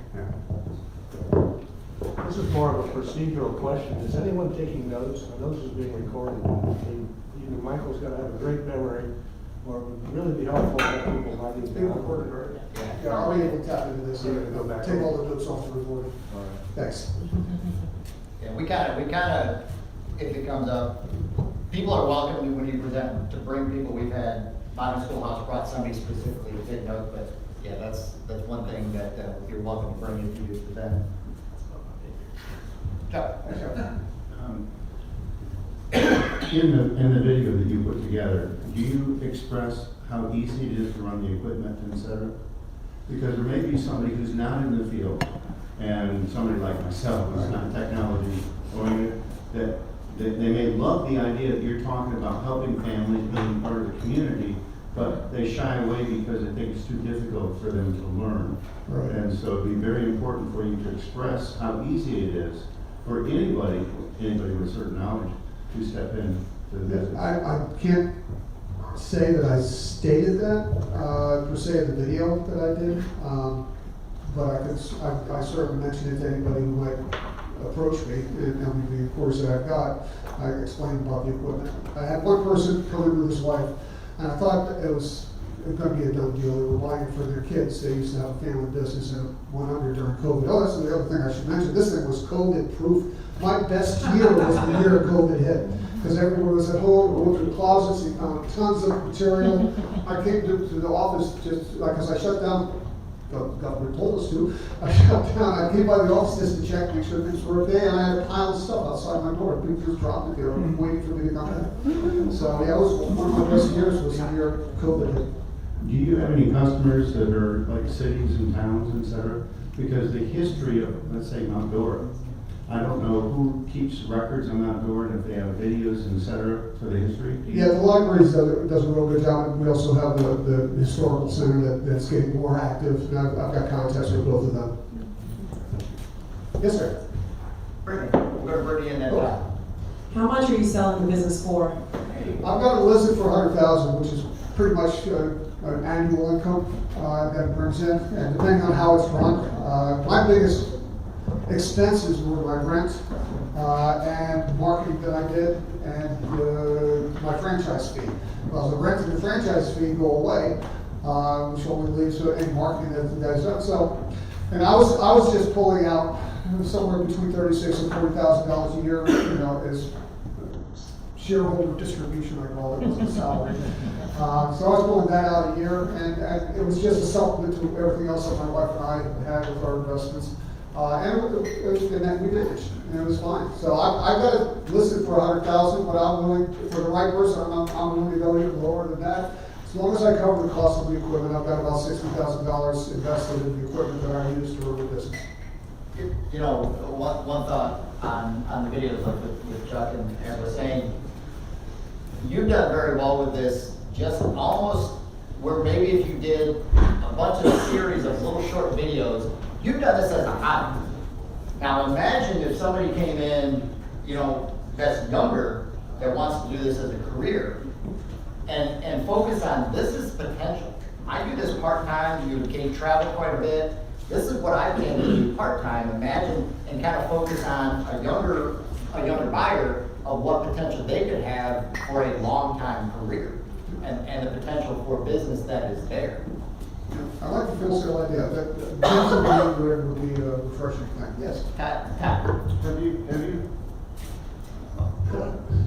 This is more of a procedural question. Is anyone taking notes? I know this is being recorded. Either Michael's got to have a great memory, or it would really be helpful to have people writing Being down. recorded, right? Yeah, I'll be able to tap into this You're and gonna go back take over. all the notes off the recording. All right. Thanks. we kind of, if it comes up, people are welcome when you present to bring people. We've had Modern Schoolhouse brought somebody specifically to take notes, but yeah, that's one thing that you're welcome to bring if you present. In the video that you put together, do you express how easy it is to run the equipment, et cetera? Because there may be somebody who's not in the field, and somebody like myself who's not technology oriented, that they may love the idea that you're talking about helping families, being part of the community, but they shy away because they think it's too difficult for them to learn. Right. And so it'd be very important for you to express how easy it is for anybody with certain knowledge to step in to the business. I can't say that I stated that, per se in the video that I did, but I certainly mentioned it to anybody who might approach me, and the course that I've got, I explained about the equipment. I had one person come in with his wife, and I thought that it was going to be a done deal. They were buying it for their kids. They used to have a family business and it went under during COVID. Oh, that's the other thing I should mention. This thing was COVID proof. My best year was the year COVID hit, because everyone was at home, we went through closets, we found tons of material. I came to the office just, like, as I shut down, the government told us to, I shut down, I came by the office just to check, make sure things were okay, and I had a pile of stuff outside my door. People just dropped it there, waiting for me to come in. So, yeah, it was one of my best years was the year COVID hit. Do you have any customers that are like cities and towns, et cetera? Because the history of, let's say, Mount Dora, I don't know who keeps records on Mount Dora and if they have videos, et cetera, for the history. Yeah, the library does a real good job, and we also have the historical center that's getting more active, and I've got contacts with both of them. Yes, sir. Brittany, we're gonna bring you in that time. How much are you selling the business for? I've got it listed for $100,000, which is pretty much an annual income that it brings in, and depending on how it's run, my biggest expenses were my rent and marketing that I did, and my franchise fee. Well, the rent and the franchise fee go away, which only leaves any marketing that is done. So, and I was just pulling out somewhere between $36,000 and $40,000 a year, you know, as shareholder distribution, I call it, wasn't a salary. So I was pulling that out a year, and it was just a supplement to everything else that my wife and I had with our investments. And that we managed, and it was fine. So I got it listed for $100,000, but I'm willing, for the right person, I'm willing to go even lower than that. As long as I cover the cost of the equipment, I've got about $60,000 invested in the equipment that I use to run the business. You know, one thought on the videos, like with Chuck and Aaron was saying, you've done very well with this, just almost where maybe if you did a bunch of series of little short videos, you've done this as a hobby. Now imagine if somebody came in, you know, that's younger, that wants to do this as a career, and focus on, this is potential. I do this part-time, you can travel quite a bit. This is what I can do part-time. Imagine, and kind of focus on a younger buyer of what potential they could have for a long-time career, and the potential for business that is there. I like the full sale idea. That would be a refreshing thing. Yes.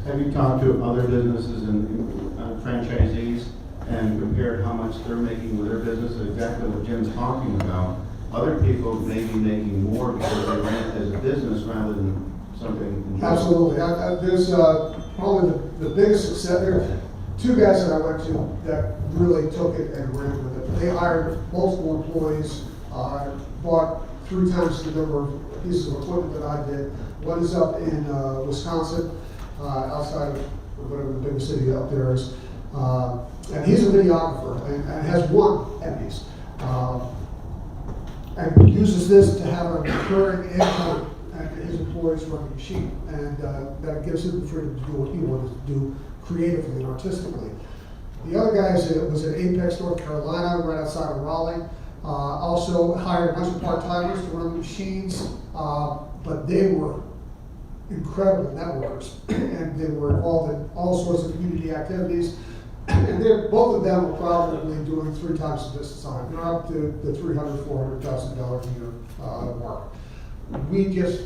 Have you talked to other businesses and franchisees and compared how much they're making with their business? Exactly what Jim's talking about. Other people may be making more because they ran it as a business rather than something. Absolutely. There's probably the biggest success. There are two guys that I went to that really took it and ran with it. They hired multiple employees, bought 3 times the number of pieces of equipment that I did. One is up in Wisconsin, outside of whatever the biggest city out there is. And he's a videographer and has won Emmys. And uses this to have a recurring income, and his employees run the machine. And that gives him the freedom to do what he wanted to do creatively and artistically. The other guy was at Apex, North Carolina, right outside of Raleigh. Also hired a bunch of part-timers to run the machines, but they were incredible networkers, and they were involved in all sorts of community activities. And both of them were probably doing 3 times the business on it. They're up to the $300,000, $400,000 a year mark. We just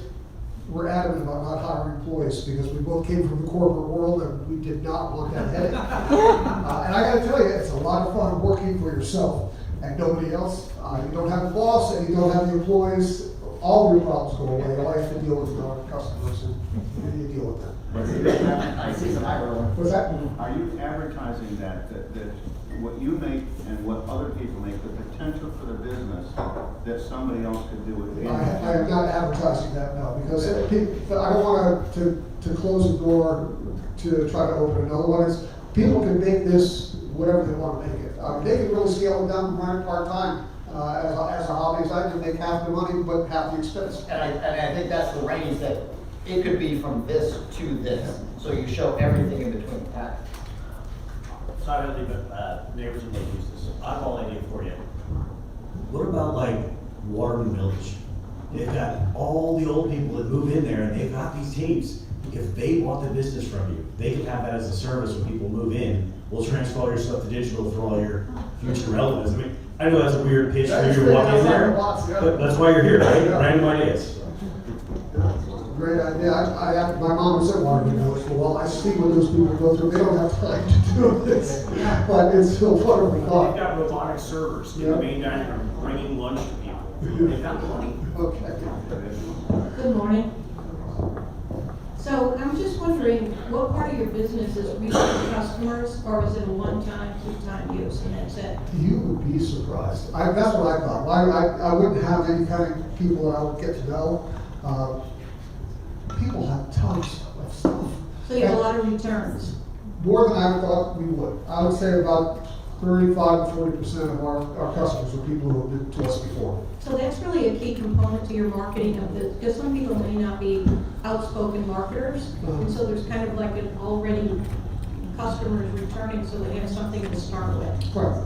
were adamant about not hiring employees because we both came from the corporate world and we did not want that headache. And I got to tell you, it's a lot of fun working for yourself and nobody else. You don't have the boss and you don't have the employees. All your problems go away. All you have to deal with are customers, and you deal with them. I see some eye rolling. What's that? Are you advertising that what you make and what other people make, the potential for the business that somebody else could do with it? I am not advertising that now because I don't want to close the door to try to open another one. People can make this whatever they want to make it. They can really scale it down and run it part-time. As a hobby, I can make half the money but half the expense. And I think that's the range, that it could be from this to this, so you show everything in between. So I really, neighbors and locals, I have all idea for you. What about like Waterman Village? They've got all the old people that move in there and they've got these teams. If they want the business from you, they can have that as a service when people move in. We'll transfer all your stuff to digital for all your future relatives. I mean, I know that's a weird pitch for you to walk in there, but that's why you're here, right? Random ideas. Great idea. My mom was at Waterman Village for a while. I see what those people go through. They don't have time to do this, but it's still wonderful They've thought. got robotic servers in the main dining room bringing lunch to people. They've got money. Okay. Good morning. So I'm just wondering, what part of your business is reaching customers, or is it a one-time, two-time use, and that's it? You would be surprised. That's what I thought. I wouldn't have any kind of people that I would get to know. People have tons of stuff. So you have a lot of returns? More than I thought we would. I would say about 35 to 40% of our customers are people who have been to us before. So that's really a key component to your marketing of this, because some people may not be outspoken marketers, and so there's kind of like an already customers returning, so they have something to start with. Right.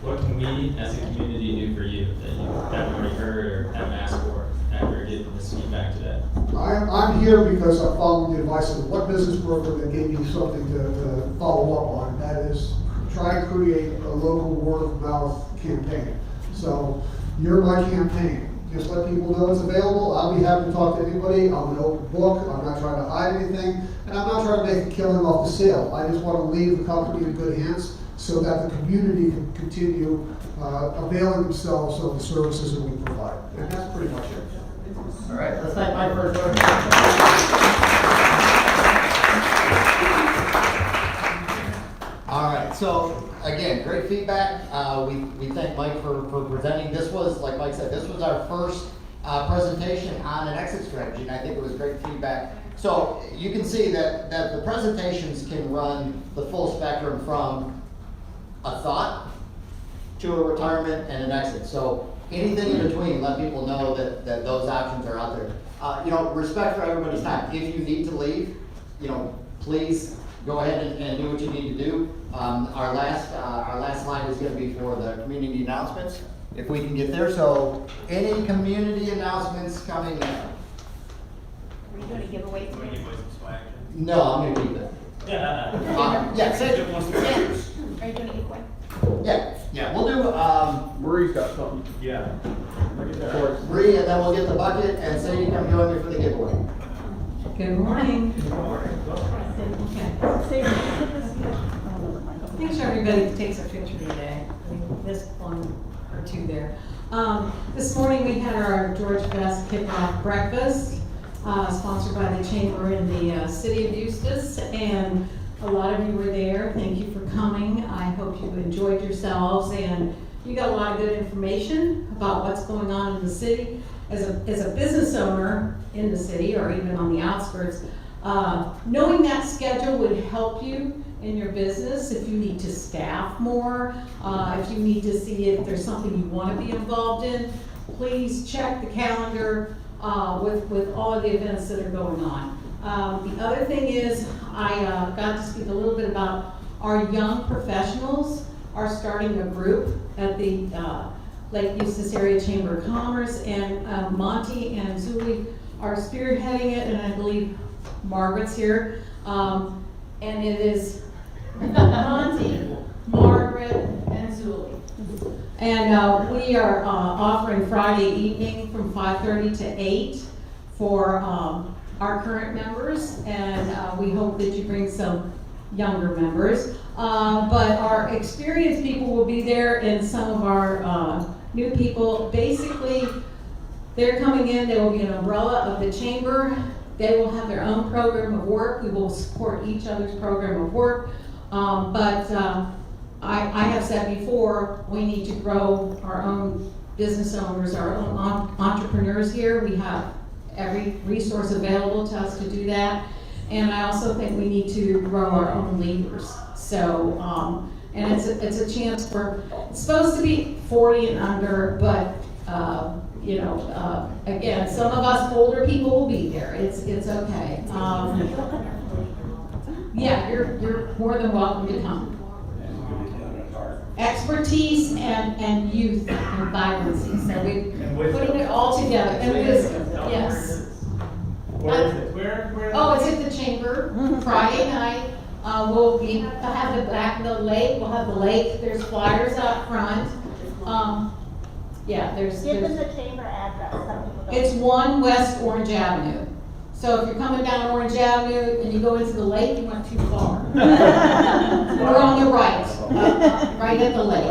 What can we as a community do for you that you haven't already heard or haven't asked for after getting this feedback today? I'm here because I followed the advice of what business broker that gave me something to follow up on. That is, try and create a local word of mouth campaign. So you're my campaign. Just let people know it's available. I'll be happy to talk to anybody. I'm an open book. I'm not trying to hide anything. And I'm not trying to make a killing off the sale. I just want to leave the company in good hands so that the community can continue availing themselves of the services that we provide. And that's pretty much it. All right, let's thank Mike for his work. All right, so again, great feedback. We thank Mike for presenting. This was, like Mike said, this was our first presentation on an exit strategy, and I think it was great feedback. So you can see that the presentations can run the full spectrum from a thought to a retirement and an exit. So anything in between, let people know that those options are out there. Respect for everybody's time. If you need to leave, please go ahead and do what you need to do. Our last slide is going to be for the community announcements, if we can get there. So any community announcements coming now? Are you going to give away today? No, I'm going to keep it. Yeah, say it. Are you going to give away? Yeah, we'll do, Marie's got something. Yeah. Bree, and then we'll get the bucket, and Sadie, come join me for the giveaway. Good morning. Thanks for everybody that takes a picture today. This one or two there. This morning we had our George Best kickoff breakfast, sponsored by the Chamber in the city of Eustis, and a lot of you were there. Thank you for coming. I hope you enjoyed yourselves and you got a lot of good information about what's going on in the city. As a business owner in the city or even on the outskirts, knowing that schedule would help you in your business if you need to staff more, if you need to see if there's something you want to be involved in. Please check the calendar with all of the events that are going on. The other thing is, I got to speak a little bit about our young professionals are starting a group at the Lake Eustis Area Chamber of Commerce, and Monty and Zuli are spearheading it, and I believe Margaret's here. And it is Monty, Margaret, and Zuli. And we are offering Friday evening from 5:30 to 8 for our current members, and we hope that you bring some younger members. But our experienced people will be there, and some of our new people. Basically, they're coming in, they will be an umbrella of the chamber. They will have their own program of work. We will support each other's program of work. But I have said before, we need to grow our own business owners, our own entrepreneurs here. We have every resource available to us to do that. And I also think we need to grow our own leaders. So, and it's a chance for, it's supposed to be 40 and under, but you know, again, some of us older people will be there, it's okay. Yeah, you're more than welcome to come. Expertise and youth and vibrancy, so we're putting it all together, and wisdom, yes. Where is it? Where? Oh, it's at the chamber, Friday night. We'll have the lake, we'll have the lake, there's flyers out front. Yeah, there's. Give them the chamber address, some people don't. It's 1 West Orange Avenue. So if you're coming down Orange Avenue and you go into the lake, you went too far. We're on the right, right at the lake.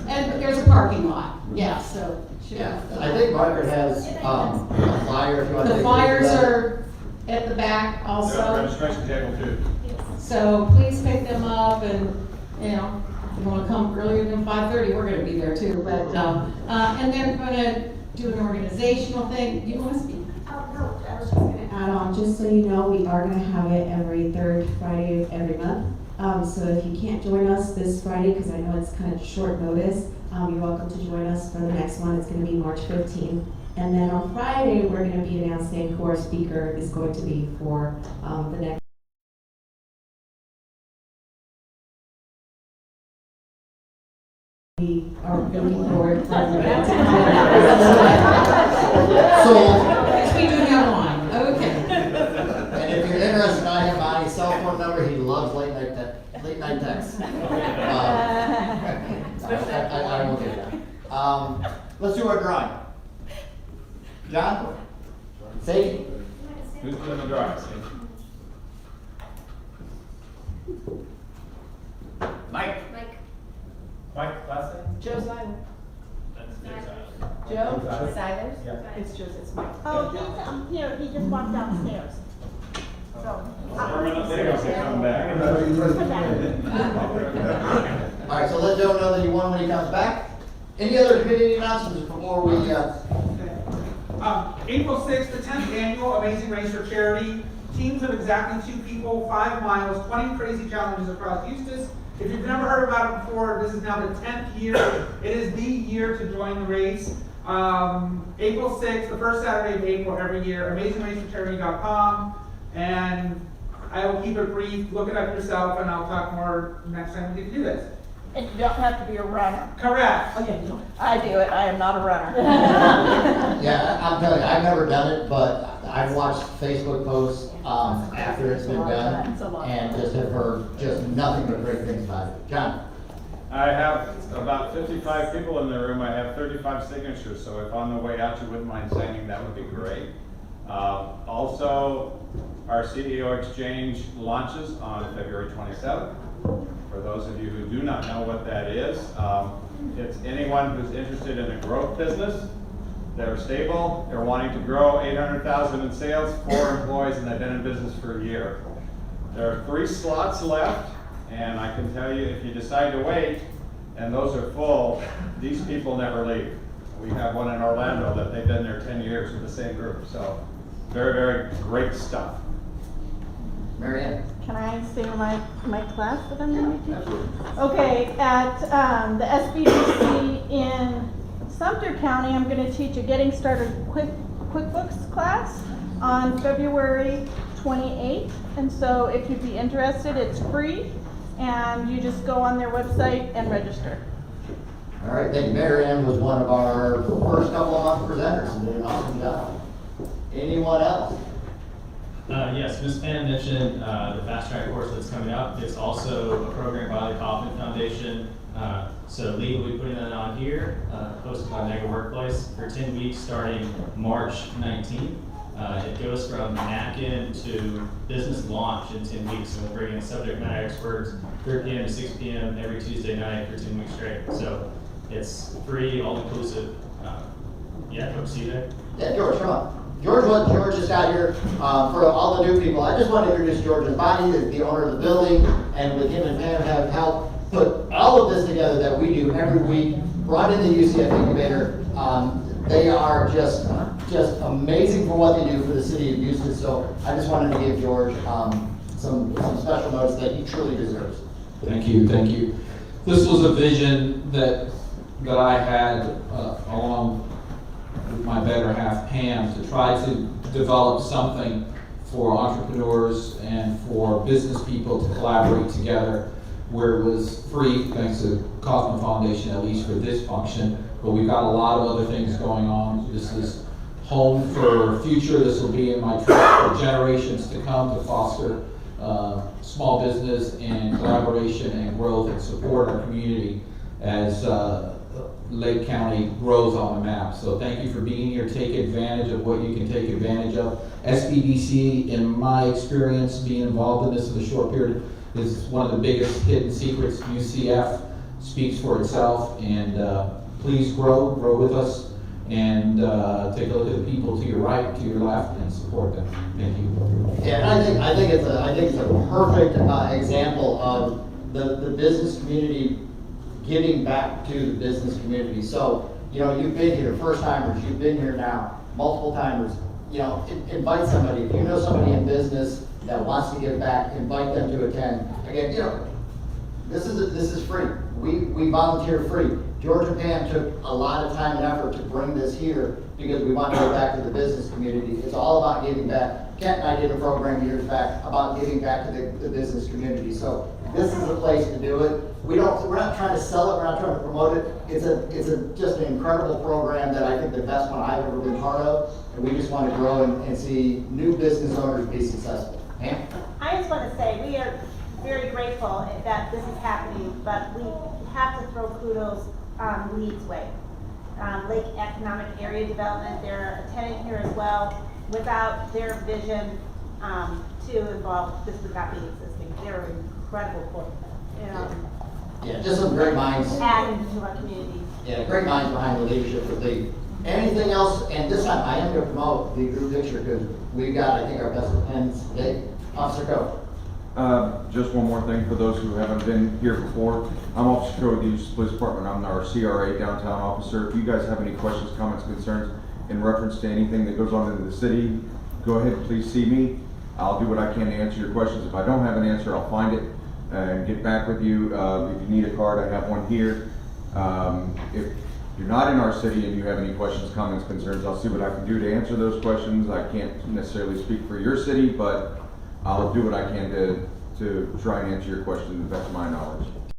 And there's a parking lot, yeah, so. Yeah, I think Margaret has, a flyer if you want to. The flyers are at the back also. Registration table too. So please pick them up and, you know, if you want to come earlier than 5:30, we're going to be there too. But, and they're going to do an organizational thing. You want to speak? Oh, no, I was just going to add on, just so you know, we are going to have it every third Friday of every month. So if you can't join us this Friday, because I know it's kind of short notice, you're welcome to join us for the next one. It's going to be March 15th. And then on Friday, we're going to be announcing who our speaker is going to be for the next. We are looking forward for everybody to Yes, we do have one. Okay. And if you're interested, I have my cell phone number. He loves late night texts. I will get that. Let's do our drawing. John? Sadie? Who's doing the drawing? Mike. Mike, last name? Joe Seiler. That's Joe. Joe Seiler? Yeah. It's Mike. Oh, he's here, he just walked downstairs. So. Permanently, okay, come back. All right, so let Joe know that you won when he comes back. Any other community announcements before we, April 6th, the 10th annual Amazing Race for Charity. Teams of exactly 2 people, 5 miles, 20 crazy challenges across Eustis. If you've never heard about it before, this is now the 10th year. It is the year to join the race. April 6th, the first Saturday of April every year, AmazingRaceForCharity.com. And I will keep it brief. Look it up yourself, and I'll talk more next time we get to do this. And you don't have to be a runner. Correct. Okay, I do it. I am not a runner. yeah, I'm telling you, I've never done it, but I've watched Facebook posts after it's been done, and just have heard just nothing but great things about it. John? I have about 55 people in the room. I have 35 signatures, so if on the way out you wouldn't mind signing, that would be great. Also, our CEO Exchange launches on February 27th. For those of you who do not know what that is, it's anyone who's interested in a growth business. They're stable, they're wanting to grow 800,000 in sales, 4 employees, and they've been in business for a year. There are 3 slots left, and I can tell you if you decide to wait, and those are full, these people never leave. We have one in Orlando that they've been there 10 years with the same group, so very, very great stuff. Marianne? Can I say my class that I'm going to teach? Okay, at the SBDC in Sumter County, I'm going to teach a Getting Started QuickBooks class on February 28th. And so if you'd be interested, it's free, and you just go on their website and register. All right, thank you. Marianne was one of our first couple of month presenters and did an awesome job. Anyone else? Yes, Ms. Pan mentioned the Fast Track course that's coming up. It's also a program by the Kauffman Foundation. So Lee will be putting that on here, hosted by Mega Workplace for 10 weeks starting March 19th. It goes from napkin to business launch in 10 weeks. So we'll bring in subject matter experts 3 p.m. to 6 p.m. every Tuesday night for 10 weeks straight. So it's free, all inclusive. Yeah, hope to see you there. Yeah, George, come on. George just got here for all the new people. I just want to introduce George Bonnie, the owner of the building, and with him and Pam have helped put all of this together that we do every week, brought in the UCF incubator. They are just amazing for what they do for the city of Eustis. So I just wanted to give George some special notice that he truly deserves. Thank you, thank you. This was a vision that that I had along with my better half Pam to try to develop something for entrepreneurs and for business people to collaborate together where it was free, thanks to Kaufman Foundation, at least for this function. But we've got a lot of other things going on. This is home for future. This will be in my trust for generations to come to foster small business and collaboration and growth and support our community as Lake County grows on the map. So thank you for being here. Take advantage of what you can take advantage of. SBDC, in my experience, being involved in this in a short period, is one of the biggest hidden secrets. UCF speaks for itself, and please grow with us, and take a look at the people to your right, to your left, and support them. Thank you. Yeah, and I think it's a perfect example of the business community giving back to the business community. So, you know, you've been here, first timers, you've been here now, multiple timers. You know, invite somebody. If you know somebody in business that wants to give back, invite them to attend. Again, you know, this is free. We volunteer free. George and Pam took a lot of time and effort to bring this here because we want to go back to the business community. It's all about giving back. Kent and I did a program years back about giving back to the business community. So this is the place to do it. We're not trying to sell it. We're not trying to promote it. It's just an incredible program that I think the best one I've ever been part of. And we just want to grow and see new business owners be successful. Pam? I just want to say we are very grateful that this is happening, but we have to throw kudos on Leeds Way. Lake Economic Area Development, they're attending here as well. Without their vision to involve, this would not be existing. They're an incredible corporate. Yeah, just some great minds. Adding to our community. Yeah, great minds behind the leadership of the league. Anything else? And this time I am going to promote the group picture because we got, I think, our best attendance today. Officer Coe. Just one more thing for those who haven't been here before. I'm Officer Coe with the Houston Police Department. I'm our CRA downtown officer. If you guys have any questions, comments, concerns in reference to anything that goes on in the city, go ahead and please see me. I'll do what I can to answer your questions. If I don't have an answer, I'll find it and get back with you. If you need a card, I have one here. If you're not in our city and you have any questions, comments, concerns, I'll see what I can do to answer those questions. I can't necessarily speak for your city, but I'll do what I can to try and answer your question to the best of my knowledge.